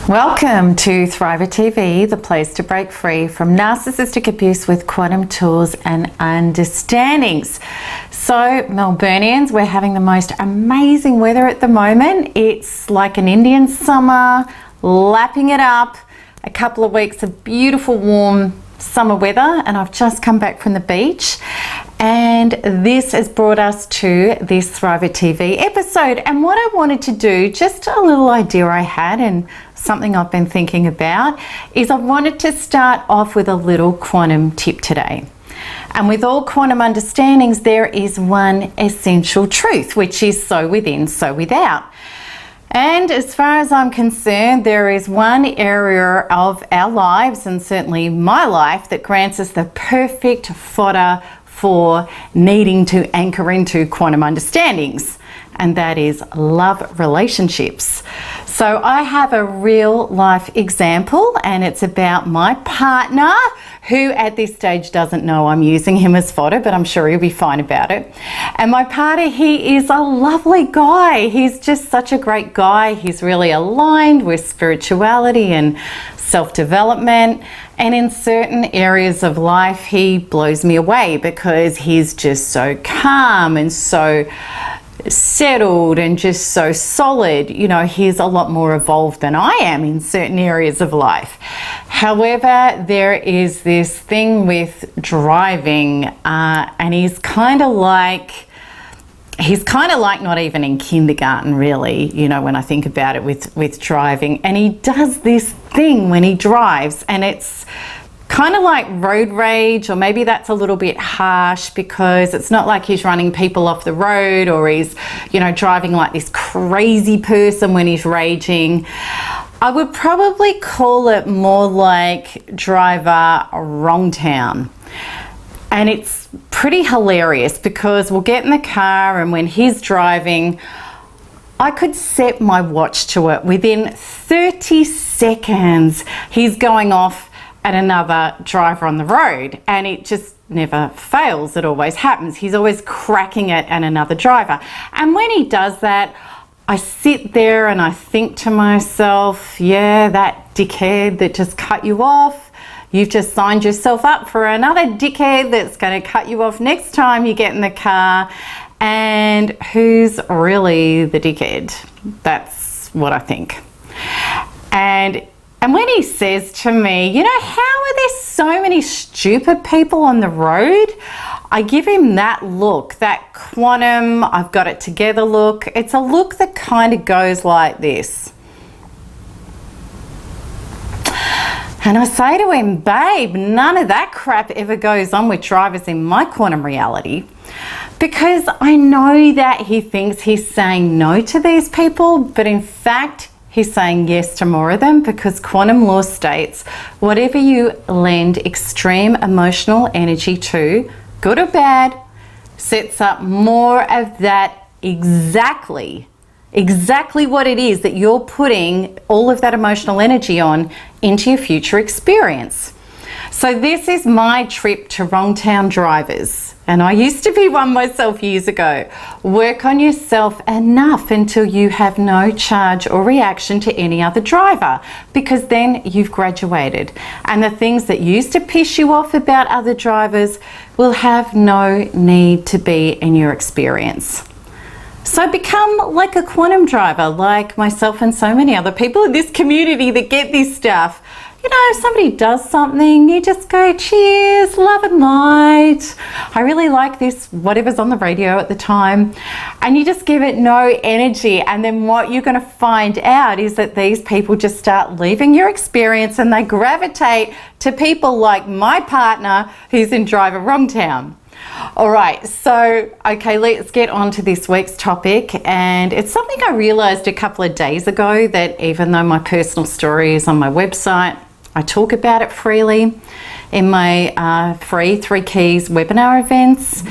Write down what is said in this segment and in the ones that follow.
Welcome to Thriver TV, the place to break free from narcissistic abuse with quantum tools and understandings. So, Melburnians, we're having the most amazing weather at the moment. It's like an Indian summer, lapping it up. A couple of weeks of beautiful, warm summer weather, and I've just come back from the beach. And this has brought us to this Thriver TV episode. And what I wanted to do, just a little idea I had and something I've been thinking about, is I wanted to start off with a little quantum tip today. And with all quantum understandings, there is one essential truth, which is so within, so without. And as far as I'm concerned, there is one area of our lives, and certainly my life, that grants us the perfect fodder for needing to anchor into quantum understandings, and that is love relationships. So I have a real life example, and it's about my partner, who at this stage doesn't know I'm using him as fodder, but I'm sure he'll be fine about it. And my partner, he is a lovely guy. He's just such a great guy. He's really aligned with spirituality and self-development. And in certain areas of life, he blows me away because he's just so calm and so settled and just so solid. You know, he's a lot more evolved than I am in certain areas of life. However, there is this thing with driving, and he's kind of like not even in kindergarten, really, you know, when I think about it with driving. And he does this thing when he drives, and it's kind of like road rage, or maybe that's a little bit harsh, because it's not like he's running people off the road or he's, you know, driving like this crazy person when he's raging. I would probably call it more like driver wrong town. And it's pretty hilarious because we'll get in the car, and when he's driving, I could set my watch to it. Within 30 seconds, he's going off at another driver on the road, and it just never fails. It always happens. He's always cracking it at another driver. And when he does that, I sit there and I think to myself, yeah, that dickhead that just cut you off, you've just signed yourself up for another dickhead that's going to cut you off next time you get in the car. And who's really the dickhead? That's what I think. And when he says to me, you know, how are there so many stupid people on the road? I give him that look, that quantum, I've got it together look. It's a look that kind of goes like this. And I say to him, babe, none of that crap ever goes on with drivers in my quantum reality, because I know that he thinks he's saying no to these people, but in fact, he's saying yes to more of them, because quantum law states whatever you lend extreme emotional energy to, good or bad, sets up more of that exactly what it is that you're putting all of that emotional energy on into your future experience. So this is my trip to wrong town drivers. And I used to be one myself years ago. Work on yourself enough until you have no charge or reaction to any other driver, because then you've graduated. And the things that used to piss you off about other drivers will have no need to be in your experience. So become like a quantum driver, like myself and so many other people in this community that get this stuff. You know, if somebody does something, you just go, cheers, love and light. I really like this, whatever's on the radio at the time. And you just give it no energy. And then what you're going to find out is that these people just start leaving your experience, and they gravitate to people like my partner, who's in driver wrong town. All right, so, okay, let's get on to this week's topic. And it's something I realized a couple of days ago, that even though my personal story is on my website, I talk about it freely in my free 3 Keys webinar events,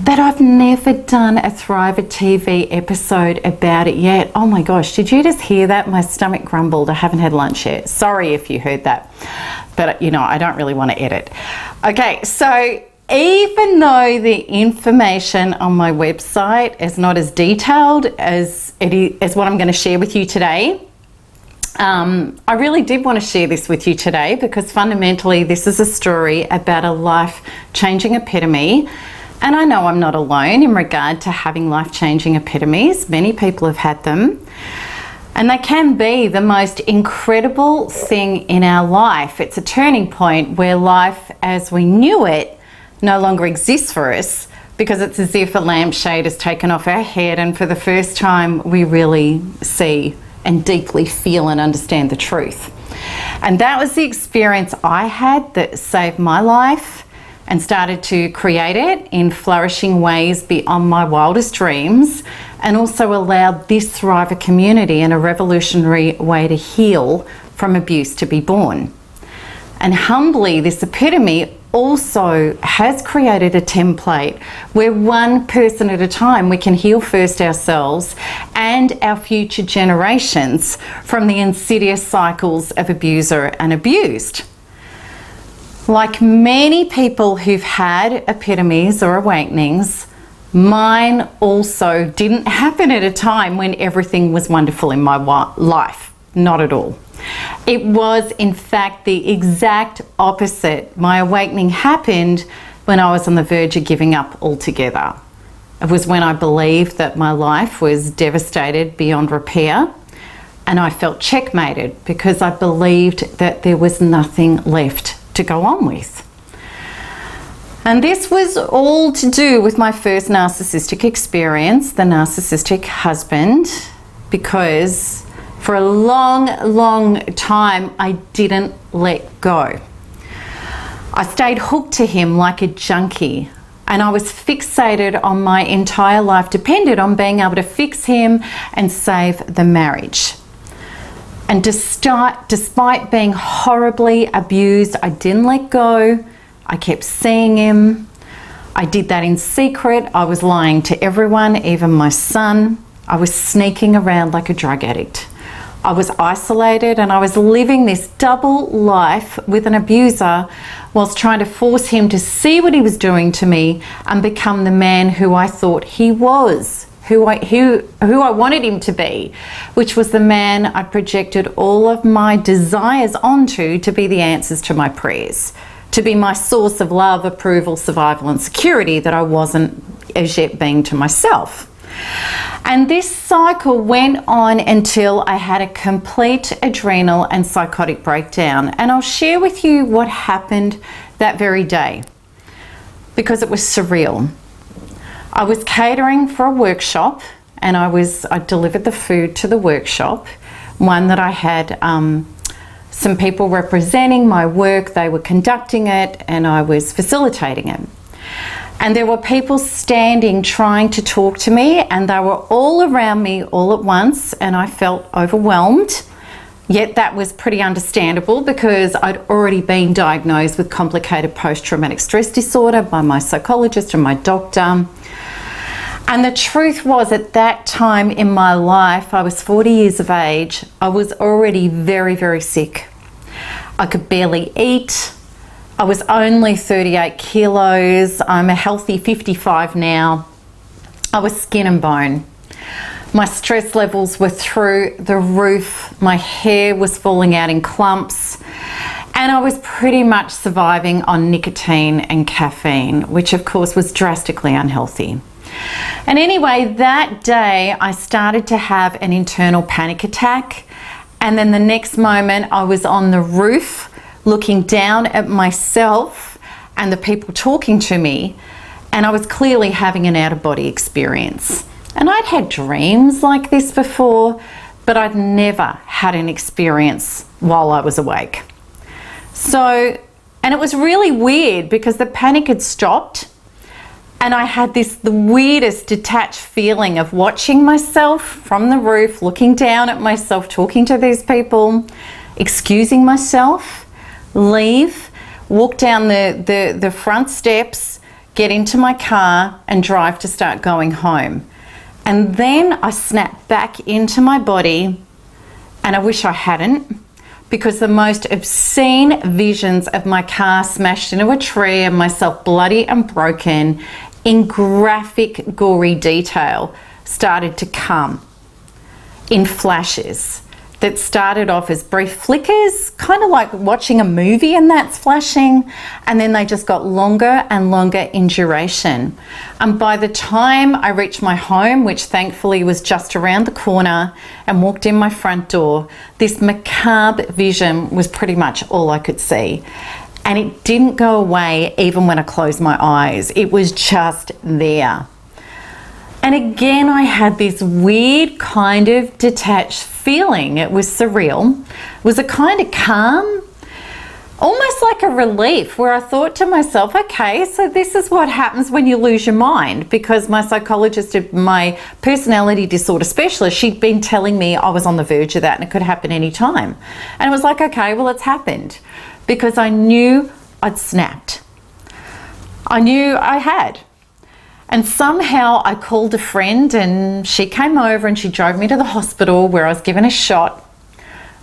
that I've never done a Thriver TV episode about it yet. Oh my gosh, did you just hear that? My stomach grumbled. I haven't had lunch yet. Sorry if you heard that, but you know, I don't really want to edit. Okay, so even though the information on my website is not as detailed as what I'm going to share with you today, I really did want to share this with you today because fundamentally this is a story about a life-changing epitome. And I know I'm not alone in regard to having life-changing epitomes. Many people have had them. And they can be the most incredible thing in our life. It's a turning point where life as we knew it no longer exists for us, because it's as if a lampshade is taken off our head and for the first time we really see and deeply feel and understand the truth. And that was the experience I had that saved my life and started to create it in flourishing ways beyond my wildest dreams, and also allowed this Thriver community in a revolutionary way to heal from abuse to be born. And humbly, this epitome also has created a template where one person at a time we can heal first ourselves and our future generations from the insidious cycles of abuser and abused. Like many people who've had epitomes or awakenings, mine also didn't happen at a time when everything was wonderful in my life. Not at all. It was, in fact, the exact opposite. My awakening happened when I was on the verge of giving up altogether. It was when I believed that my life was devastated beyond repair, and I felt checkmated because I believed that there was nothing left to go on with. And this was all to do with my first narcissistic experience, the narcissistic husband, because for a long time I didn't let go. I stayed hooked to him like a junkie, and I was fixated on my entire life depended on being able to fix him and save the marriage. And despite being horribly abused, I didn't let go. I kept seeing him. I did that in secret. I was lying to everyone, even my son. I was sneaking around like a drug addict. I was isolated and I was living this double life with an abuser whilst trying to force him to see what he was doing to me and become the man who I thought he was, who I wanted him to be, which was the man I projected all of my desires onto to be the answers to my prayers, to be my source of love, approval, survival and security that I wasn't as yet being to myself. And this cycle went on until I had a complete adrenal and psychotic breakdown. And I'll share with you what happened that very day, because it was surreal. I was catering for a workshop, and I delivered the food to the workshop, one that I had some people representing my work. They were conducting it and I was facilitating it. And there were people standing trying to talk to me, and they were all around me all at once, and I felt overwhelmed. Yet that was pretty understandable because I'd already been diagnosed with complicated post-traumatic stress disorder by my psychologist and my doctor. And the truth was, at that time in my life, I was 40 years of age, I was already very sick. I could barely eat. I was only 38 kilos. I'm a healthy 55 now. I was skin and bone. My stress levels were through the roof. My hair was falling out in clumps. And I was pretty much surviving on nicotine and caffeine, which of course was drastically unhealthy. And anyway, that day I started to have an internal panic attack. And then the next moment I was on the roof looking down at myself and the people talking to me, and I was clearly having an out-of-body experience. And I'd had dreams like this before, but I'd never had an experience while I was awake. And it was really weird because the panic had stopped, and I had the weirdest detached feeling of watching myself from the roof, looking down at myself, talking to these people, excusing myself, leave, walk down the front steps, get into my car and drive to start going home. And then I snapped back into my body, and I wish I hadn't, because the most obscene visions of my car smashed into a tree and myself bloody and broken in graphic, gory detail started to come in flashes that started off as brief flickers, kind of like watching a movie and that's flashing, and then they just got longer and longer in duration. And by the time I reached my home, which thankfully was just around the corner, and walked in my front door, this macabre vision was pretty much all I could see. And it didn't go away even when I closed my eyes. It was just there. And again, I had this weird kind of detached feeling. It was surreal. It was a kind of calm, almost like a relief, where I thought to myself, okay, so this is what happens when you lose your mind, because my psychologist, my personality disorder specialist, she'd been telling me I was on the verge of that and it could happen any time. And it was like, okay, well, it's happened, because I knew I'd snapped. I knew I had. And somehow I called a friend and she came over and she drove me to the hospital, where I was given a shot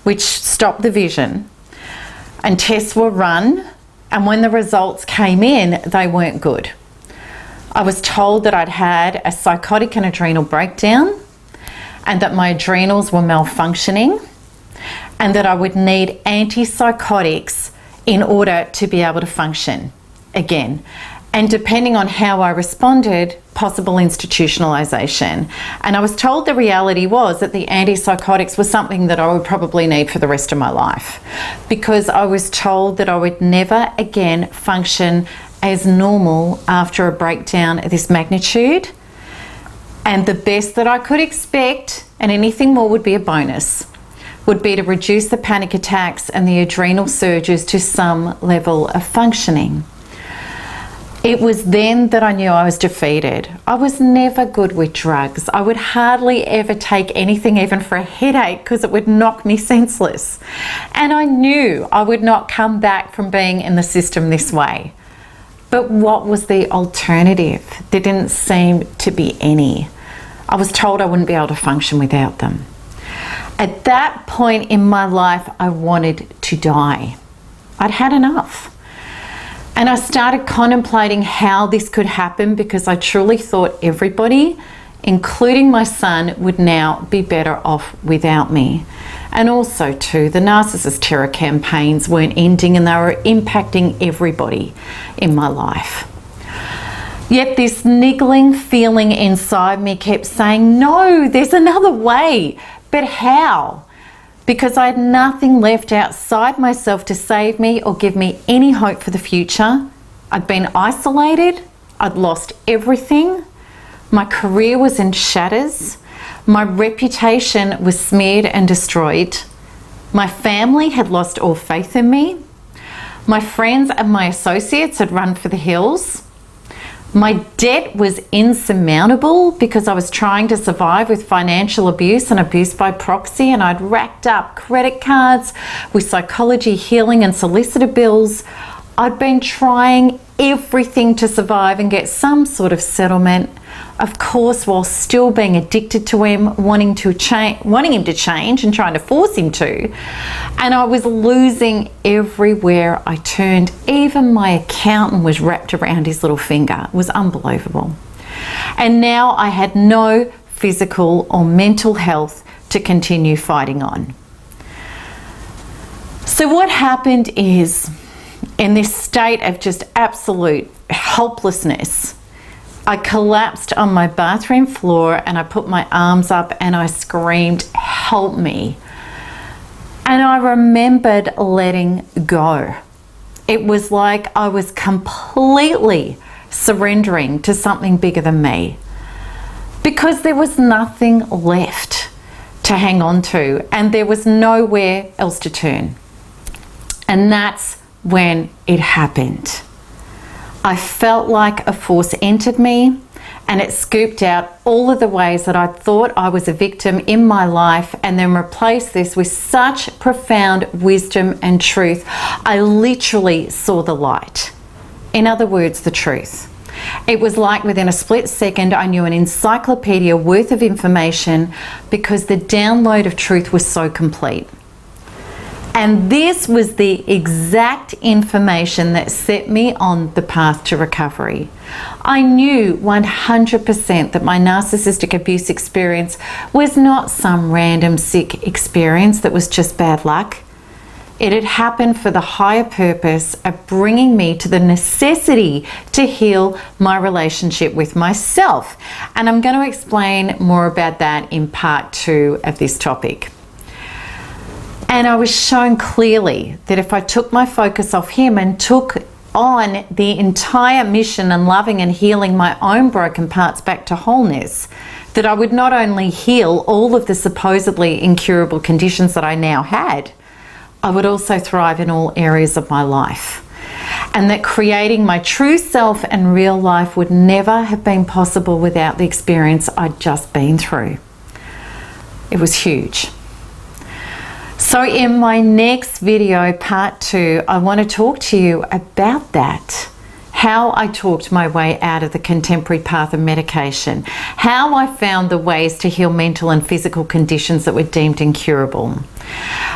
which stopped the vision, and tests were run, and when the results came in, they weren't good. I was told that I'd had a psychotic and adrenal breakdown, and that my adrenals were malfunctioning, and that I would need antipsychotics in order to be able to function again. And depending on how I responded, possible institutionalization. And I was told the reality was that the antipsychotics was something that I would probably need for the rest of my life, because I was told that I would never again function as normal after a breakdown of this magnitude. And the best that I could expect, and anything more would be a bonus, would be to reduce the panic attacks and the adrenal surges to some level of functioning. It was then that I knew I was defeated. I was never good with drugs. I would hardly ever take anything, even for a headache, because it would knock me senseless. And I knew I would not come back from being in the system this way. But what was the alternative? There didn't seem to be any. I was told I wouldn't be able to function without them. At that point in my life, I wanted to die. I'd had enough. And I started contemplating how this could happen, because I truly thought everybody, including my son, would now be better off without me. And also too, the narcissist terror campaigns weren't ending, and they were impacting everybody in my life. Yet this niggling feeling inside me kept saying, no, there's another way. But how? Because I had nothing left outside myself to save me or give me any hope for the future. I'd been isolated. I'd lost everything. My career was in shatters. My reputation was smeared and destroyed. My family had lost all faith in me. My friends and my associates had run for the hills. My debt was insurmountable, because I was trying to survive with financial abuse and abuse by proxy, and I'd racked up credit cards with psychology, healing and solicitor bills. I'd been trying everything to survive and get some sort of settlement, of course, while still being addicted to him, wanting him to change and trying to force him to. And I was losing everywhere I turned. Even my accountant was wrapped around his little finger. It was unbelievable. And now I had no physical or mental health to continue fighting on. So what happened is, in this state of just absolute helplessness, I collapsed on my bathroom floor and I put my arms up and I screamed, help me. And I remembered letting go. It was like I was completely surrendering to something bigger than me, because there was nothing left to hang on to, and there was nowhere else to turn. And that's when it happened. I felt like a force entered me, and it scooped out all of the ways that I thought I was a victim in my life, and then replaced this with such profound wisdom and truth. I literally saw the light. In other words, the truth. It was like within a split second, I knew an encyclopedia worth of information, because the download of truth was so complete. And this was the exact information that set me on the path to recovery. I knew 100% that my narcissistic abuse experience was not some random sick experience that was just bad luck. It had happened for the higher purpose of bringing me to the necessity to heal my relationship with myself. And I'm going to explain more about that in part 2 of this topic. And I was shown clearly that if I took my focus off him and took on the entire mission and loving and healing my own broken parts back to wholeness, that I would not only heal all of the supposedly incurable conditions that I now had, I would also thrive in all areas of my life. And that creating my true self and real life would never have been possible without the experience I'd just been through. It was huge. So in my next video, part 2, I want to talk to you about that. How I talked my way out of the contemporary path of medication. How I found the ways to heal mental and physical conditions that were deemed incurable.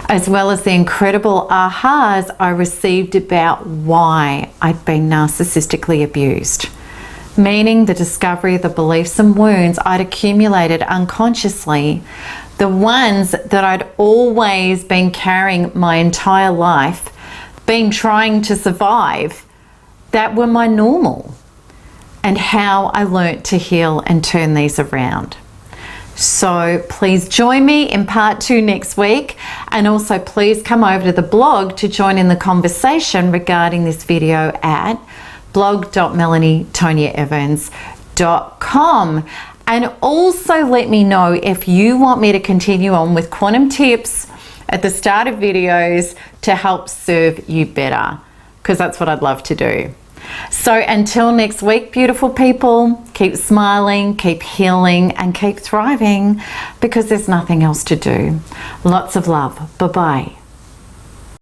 As well as the incredible ahas I received about why I'd been narcissistically abused. Meaning the discovery of the beliefs and wounds I'd accumulated unconsciously, the ones that I'd always been carrying my entire life, been trying to survive, that were my normal, and how I learnt to heal and turn these around. So please join me in part 2 next week, and also please come over to the blog to join in the conversation regarding this video at blog.melanietoniaevans.com. And also let me know if you want me to continue on with quantum tips at the start of videos to help serve you better, because that's what I'd love to do. So until next week, beautiful people, keep smiling, keep healing, and keep thriving, because there's nothing else to do. Lots of love. Bye-bye.